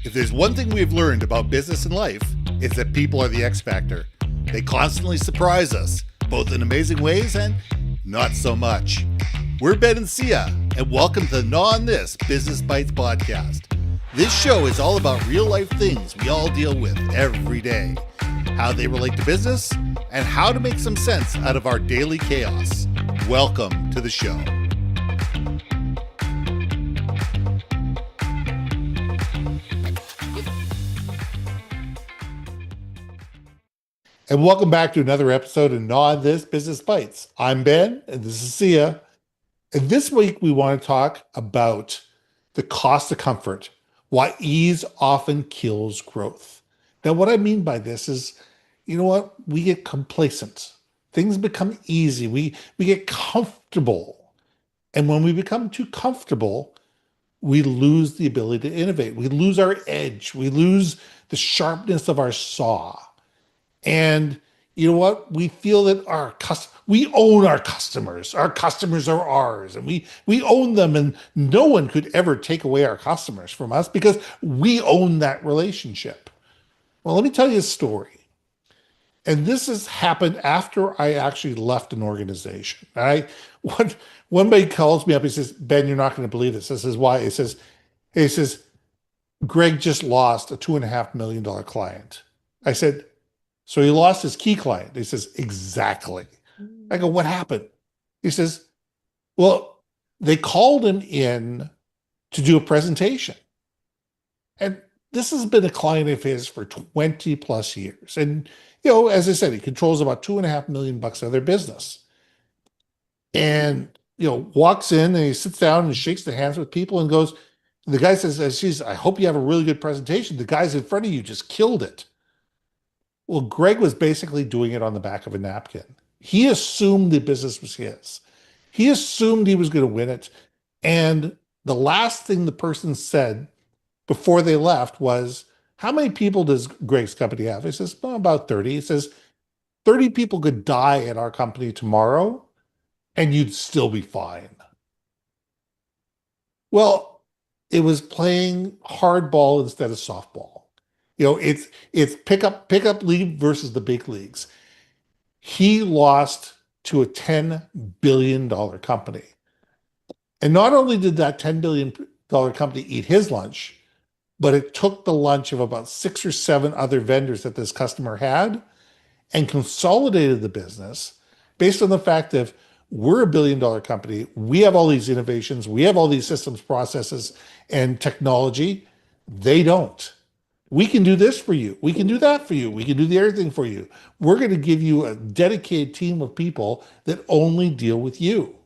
If there's one thing we've learned about business and life, it's that people are the X factor. They constantly surprise us, both in amazing ways and not so much. We're Ben and Syya, and welcome to the Gnaw on This Business Bytes podcast. This show is all about real life things we all deal with every day, how they relate to business, and how to make some sense out of our daily chaos. Welcome to the show. And welcome back to another episode of Gnaw on This Business Bytes. I'm Ben, and this is Syya. And this week we want to talk about the cost of comfort, why ease often kills growth. Now, what I mean by this is, you know what? We get complacent. Things become easy. We get comfortable. And when we become too comfortable, we lose the ability to innovate. We lose our edge. We lose the sharpness of our saw. And you know what? We feel that we own our customers. Our customers are ours, and we own them, and no one could ever take away our customers from us because we own that relationship. Well, let me tell you a story. And this has happened after I actually left an organization. One buddy calls me up. He says, "Ben, you're not going to believe this." I says, "Why?" He says, "Greg just lost a $2.5 million client." I said, "So he lost his key client." He says, "Exactly." I go, "What happened?" He says, "Well, they called him in to do a presentation. And this has been a client of his for 20 plus years. And, you know, as I said, he controls about $2.5 million of their business. And, you know, walks in and he sits down and shakes the hands with people and goes, the guy says, "Geez, I hope you have a really good presentation. The guys in front of you just killed it." Well, Greg was basically doing it on the back of a napkin. He assumed the business was his. He assumed he was going to win it. And the last thing the person said before they left was, "How many people does Greg's company have?" He says, "Well, about 30. He says, 30 people could die at our company tomorrow and you'd still be fine. Well, it was playing hardball instead of softball. You know, it's pickup league versus the big leagues. He lost to a $10 billion company. And not only did that $10 billion company eat his lunch, but it took the lunch of about 6 or 7 other vendors that this customer had and consolidated the business based on the fact that we're a $1 billion company. We have all these innovations. We have all these systems, processes, and technology. They don't. We can do this for you. We can do that for you. We can do the other thing for you. We're going to give you a dedicated team of people that only deal with you."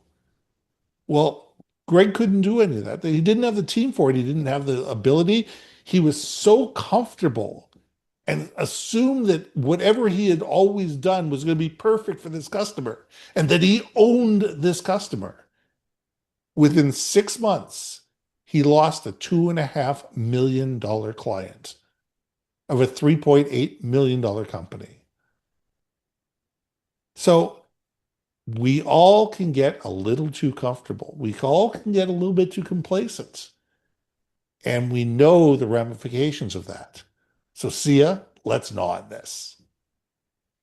Well, Greg couldn't do any of that. He didn't have the team for it. He didn't have the ability. He was so comfortable and assumed that whatever he had always done was going to be perfect for this customer and that he owned this customer. Within 6 months, he lost a $2.5 million client of a $3.8 million company. So we all can get a little too comfortable. We all can get a little bit too complacent. And we know the ramifications of that. So Syya, let's gnaw on this.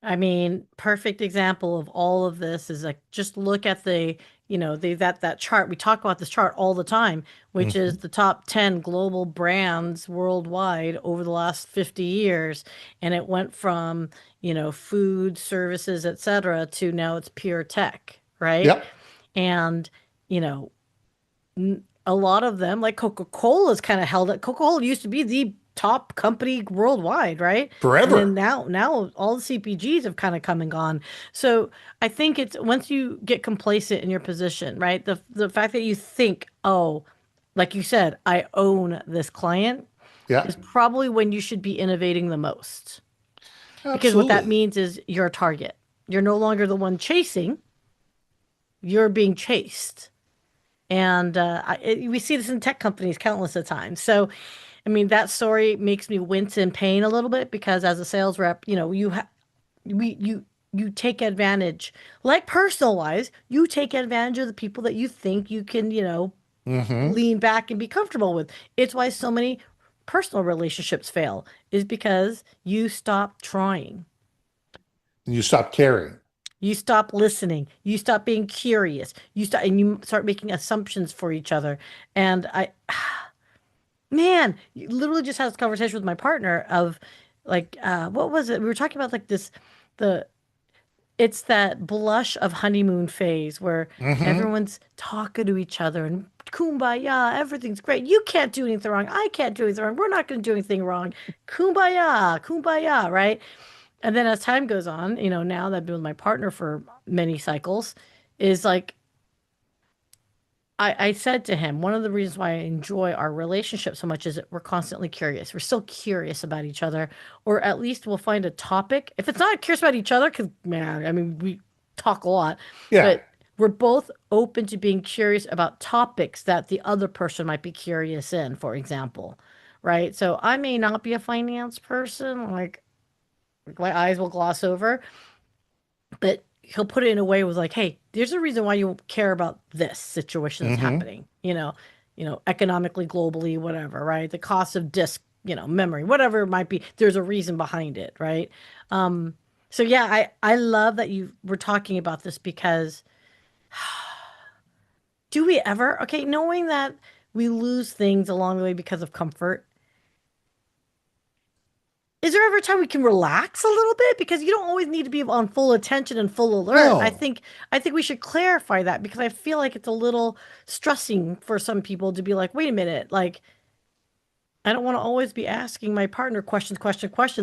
I mean, perfect example of all of this is like, just look at that chart. We talk about this chart all the time, which is the top 10 global brands worldwide over the last 50 years. And it went from, food, services, etc., to now it's pure tech, right? Yep. And, a lot of them, like Coca-Cola's kind of held it. Coca-Cola used to be the top company worldwide, right? Forever. And then now all the CPGs have kind of come and gone. So I think it's once you get complacent in your position, right? The fact that you think, oh, like you said, I own this client, Yeah. is probably when you should be innovating the most. Absolutely. Because what that means is you're a target. You're no longer the one chasing. You're being chased. And we see this in tech companies countless of times. So I mean, that story makes me wince in pain a little bit because as a sales rep, you take advantage, like personal wise, you take advantage of the people that you think you can, lean back and be comfortable with. It's why so many personal relationships fail is because you stop trying. And you stop caring. You stop listening. You stop being curious. And you start making assumptions for each other. And man, you literally just had this conversation with my partner of like, what was it? We were talking about like the it's that blush of honeymoon phase where Hmm. everyone's talking to each other and kumbaya, everything's great. You can't do anything wrong. I can't do anything wrong. We're not going to do anything wrong. Kumbaya, kumbaya, right? And then as time goes on, now that I've been with my partner for many cycles, is like I said to him, one of the reasons why I enjoy our relationship so much is that we're constantly curious. We're still curious about each other, or at least we'll find a topic. If it's not curious about each other, because man, I mean, we talk a lot, Yeah. but we're both open to being curious about topics that the other person might be curious in, for example, right? So I may not be a finance person, like my eyes will gloss over, but he'll put it in a way with like, hey, there's a reason why you care about this situation that's Hmm. happening, economically, globally, whatever, right? The cost of disk, memory, whatever it might be, there's a reason behind it, right? Um, so yeah, I love that you were talking about this because do we ever, okay, knowing that we lose things along the way because of comfort, is there ever a time we can relax a little bit? Because you don't always need to be on full attention and full alert. I No. think I think we should clarify that because I feel like it's a little stressing for some people to be like, wait a minute, like I don't want to always be asking my partner questions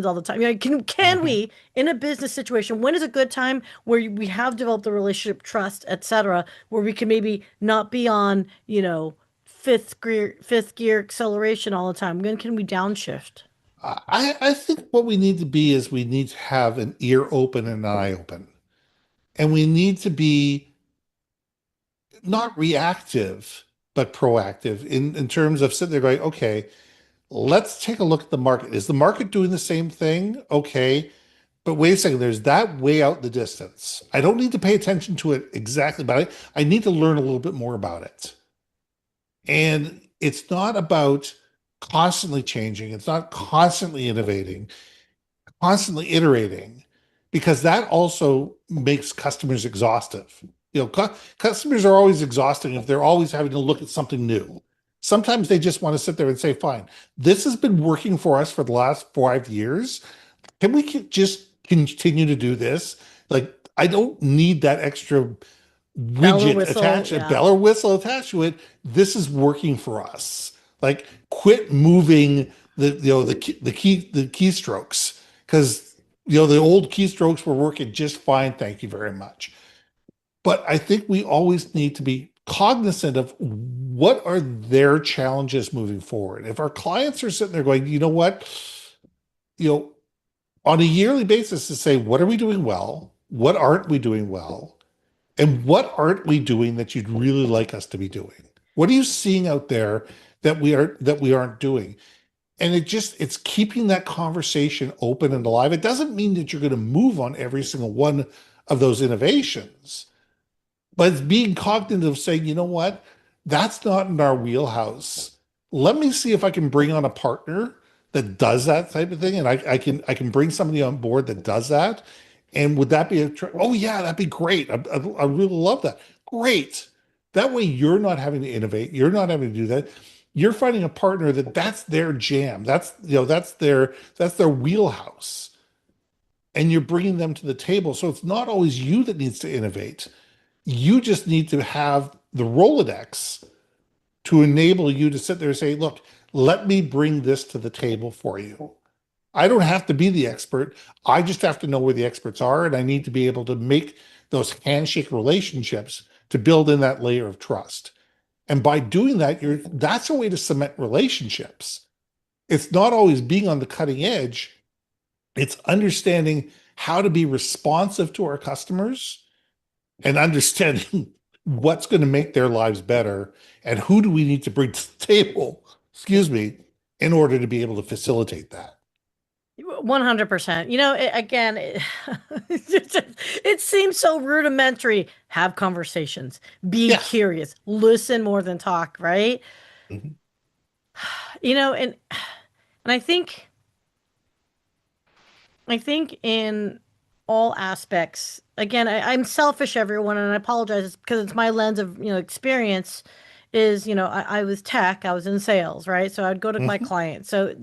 all the time. Can Hmm. we in a business situation, when is a good time where we have developed a relationship, trust, etc., where we can maybe not be on, fifth gear acceleration all the time? When can we downshift? I think what we need to be is we need to have an ear open and an eye open. And we need to be not reactive, but proactive in terms of sitting there going, okay, let's take a look at the market. Is the market doing the same thing? Okay. But wait a second, there's that way out in the distance. I don't need to pay attention to it exactly, but I need to learn a little bit more about it. And it's not about constantly changing, it's not constantly innovating, constantly iterating, because that also makes customers exhaustive. Customers are always exhausting if they're always having to look at something new. Sometimes they just want to sit there and say, fine, this has been working for us for the last 5 years. Can we just continue to do this? Like, I don't need that extra Bell or widget whistle, attached, a yeah. bell or whistle attached to it. This is working for us. Like, quit moving the keystrokes because the old keystrokes were working just fine. Thank you very much. But I think we always need to be cognizant of what are their challenges moving forward. If our clients are sitting there going, you know what, you know, on a yearly basis to say, what are we doing well? What aren't we doing well? And what aren't we doing that you'd really like us to be doing? What are you seeing out there that we aren't doing? And it's keeping that conversation open and alive. It doesn't mean that you're going to move on every single one of those innovations, but it's being cognizant of saying, you know what, that's not in our wheelhouse. Let me see if I can bring on a partner that does that type of thing, and I can bring somebody on board that does that. And would that be oh yeah, that'd be great. I really love that. Great. That way you're not having to innovate. You're not having to do that. You're finding a partner that's their jam. That's their wheelhouse, and you're bringing them to the table. So it's not always you that needs to innovate. You just need to have the Rolodex to enable you to sit there and say, look, let me bring this to the table for you. I don't have to be the expert. I just have to know where the experts are. And I need to be able to make those handshake relationships to build in that layer of trust. And by doing that, that's a way to cement relationships. It's not always being on the cutting edge. It's understanding how to be responsive to our customers and understanding what's going to make their lives better and who do we need to bring to the table, excuse me, in order to be able to facilitate that. 100%. Again, it seems so rudimentary. Have conversations, be Yeah. curious, listen more than talk, right? Mhm. And And I think in all aspects, again, I'm selfish, everyone, and I apologize because it's my lens of, experience is, I was tech, I was in sales, right? So I'd go to my Mhm, client. So,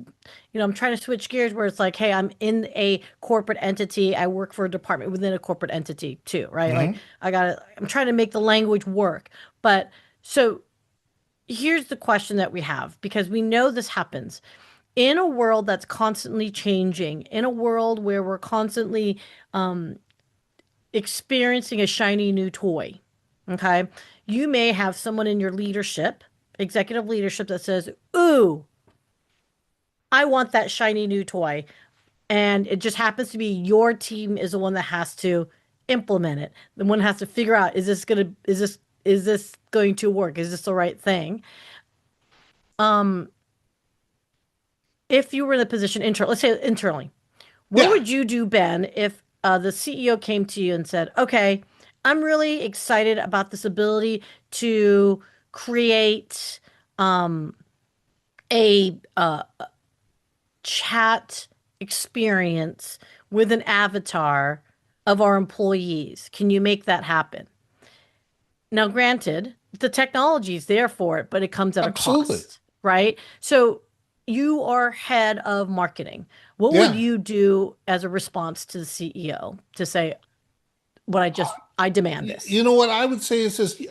I'm trying to switch gears where it's like, hey, I'm in a corporate entity. I work for a department within a corporate entity too, right? Like mhm. I'm trying to make the language work. But so here's the question that we have because we know this happens in a world that's constantly changing, in a world where we're constantly experiencing a shiny new toy. Okay. You may have someone in your leadership, executive leadership, that says, ooh, I want that shiny new toy. And it just happens to be your team is the one that has to implement it. The one has to figure out, is this going to work? Is this the right thing? Um, if you were in a position let's say internally, what Yeah, would you do, Ben, if the CEO came to you and said, okay, I'm really excited about this ability to create um, a chat experience with an avatar of our employees? Can you make that happen? Now, granted, the technology is there for it, but it comes at a absolutely. cost, right? So you are head of marketing. What would Yeah. you do as a response to the CEO to say, I demand this? You know what I would say is this,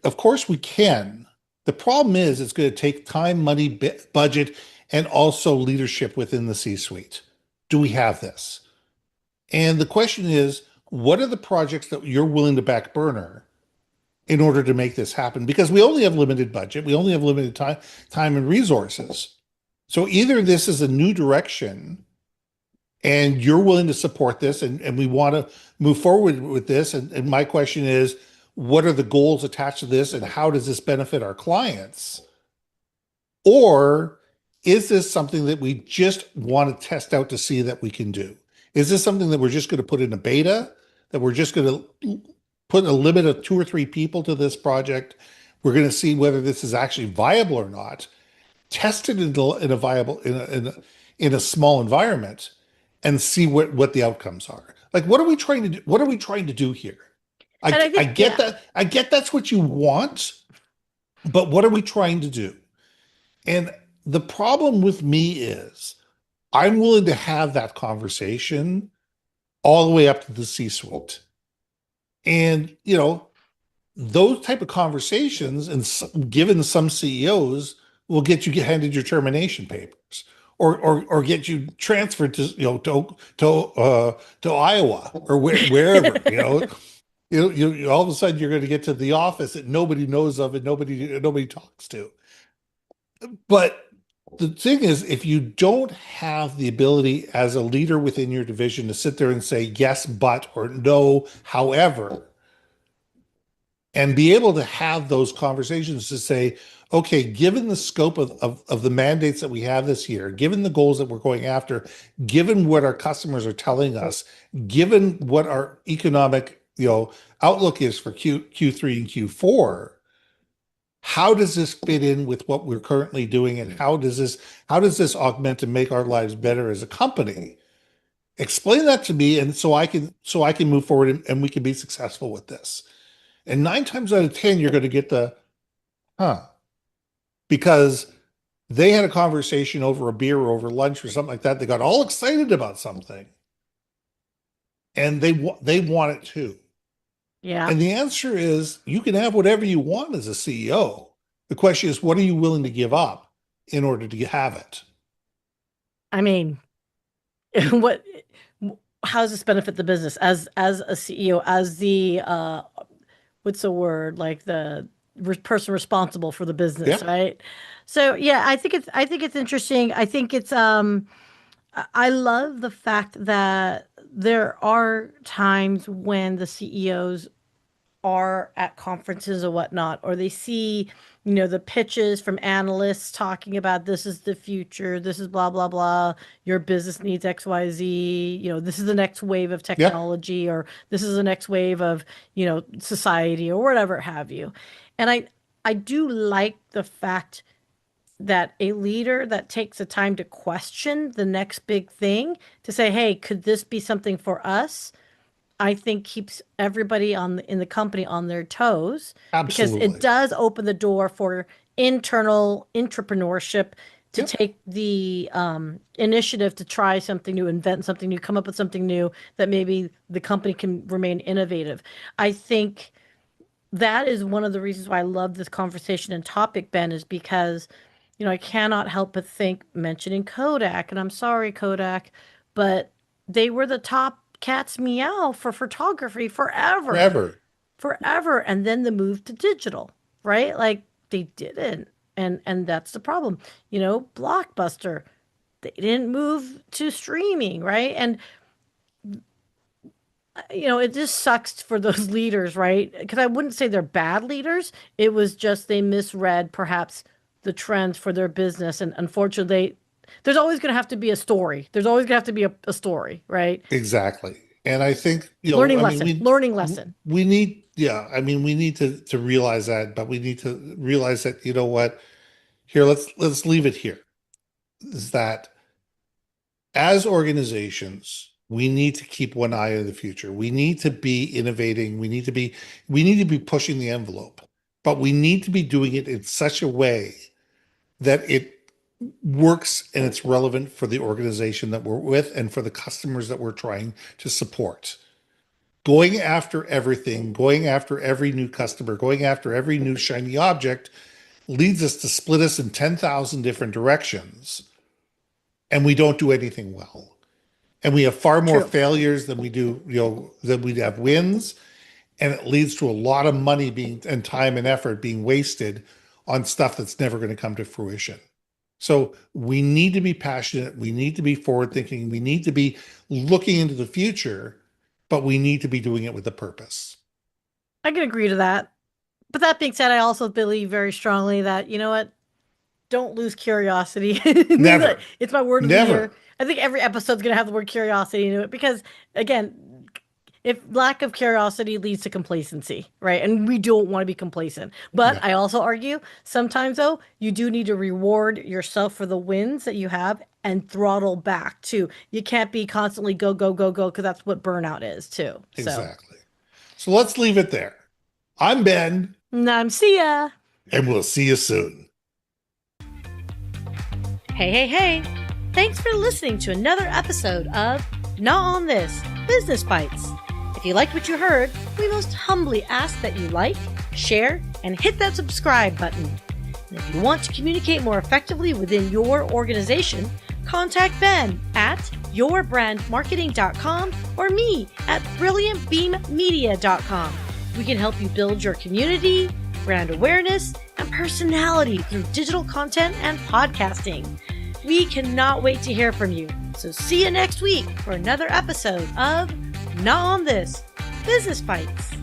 of course we can. The problem is it's going to take time, money, budget, and also leadership within the C-suite. Do we have this? And the question is, what are the projects that you're willing to back burner in order to make this happen? Because we only have limited budget, we only have limited time and resources. So either this is a new direction and you're willing to support this and we want to move forward with this. And my question is, what are the goals attached to this and how does this benefit our clients? Or is this something that we just want to test out to see that we can do? Is this something that we're just going to put in a beta, that we're just going to put a limit of 2 or 3 people to this project? We're going to see whether this is actually viable or not, test it in a viable in a small environment and see what the outcomes are. Like, what are we trying to do? What are we trying to do here? And I I think, get yeah, that. I get that's what you want, but what are we trying to do? And the problem with me is I'm willing to have that conversation all the way up to the C-suite. And, those type of conversations, and given some CEOs, will get you handed your termination papers, or get you transferred to to Iowa or wherever. All of a sudden you're going to get to the office that nobody knows of and nobody talks to. But the thing is, if you don't have the ability as a leader within your division to sit there and say yes, but, or no, however, and be able to have those conversations to say, okay, given the scope of the mandates that we have this year, given the goals that we're going after, given what our customers are telling us, given what our economic, outlook is for Q3 and Q4, how does this fit in with what we're currently doing and how does this augment and make our lives better as a company? Explain that to me and so I can move forward and we can be successful with this. And 9 times out of 10, you're going to get the, huh, because they had a conversation over a beer or over lunch or something like that. They got all excited about something and they want it too. yeah. And the answer is you can have whatever you want as a CEO. The question is, what are you willing to give up in order to have it? I mean, what, how does this benefit the business as a CEO, as the what's the word, like the person responsible for the business, Yeah. right? So yeah, I think it's interesting. I think it's I love the fact that there are times when the CEOs are at conferences or whatnot, or they see, the pitches from analysts talking about this is the future, this is blah, blah, blah, your business needs XYZ, this is the next wave of Yeah. technology, or this is the next wave of, society or whatever have you. And I do like the fact that a leader that takes the time to question the next big thing, to say, hey, could this be something for us? I think keeps everybody in the company on their toes, because it Absolutely. does open the door for internal entrepreneurship to Yep. take the initiative to try something new, invent something new, come up with something new that maybe the company can remain innovative. I think that is one of the reasons why I love this conversation and topic, Ben, is because, I cannot help but think, mentioning Kodak, and I'm sorry, Kodak, but they were the top cat's meow for photography forever, Forever. forever. And then the move to digital, right? Like they didn't. And that's the problem. Blockbuster, they didn't move to streaming, right? And it just sucks for those leaders, right? Because I wouldn't say they're bad leaders. It was just they misread perhaps the trends for their business. And unfortunately, there's always going to have to be a story. There's always going to have to be a story, right? Exactly. And I think, Learning I mean, lesson, learning lesson. we need, yeah, I mean, we need to realize that, but we need to realize that, you know what, here, let's leave it here. Is that as organizations, we need to keep one eye on the future. We need to be innovating. We need to be pushing the envelope, but we need to be doing it in such a way that it works and it's relevant for the organization that we're with and for the customers that we're trying to support. Going after everything, going after every new customer, going after every new shiny object leads us to split us in 10,000 different directions, and we don't do anything well. And we have far more True. failures than we do, than we have wins. And it leads to a lot of money being and time and effort being wasted on stuff that's never going to come to fruition. So we need to be passionate. We need to be forward thinking. We need to be looking into the future, but we need to be doing it with a purpose. I can agree to that. But that being said, I also believe very strongly that, you know what? Don't lose curiosity. Never, It's my word of the year. never. I think every episode's going to have the word curiosity into it because, again, if lack of curiosity leads to complacency, right? And we don't want to be complacent. But Yeah, I also argue sometimes, though, you do need to reward yourself for the wins that you have and throttle back too. You can't be constantly go, go, go, go, because that's what burnout is too. So, exactly. So let's leave it there. I'm Ben, and I'm Syya. and we'll see you soon. Hey, hey, hey. Thanks for listening to another episode of Not on This Business Bites. If you liked what you heard, we most humbly ask that you like, share, and hit that subscribe button. And if you want to communicate more effectively within your organization, contact Ben at yourbrandmarketing.com or me at brilliantbeammedia.com. We can help you build your community, brand awareness, and personality through digital content and podcasting. We cannot wait to hear from you. So see you next week for another episode of Not on This Business Bites.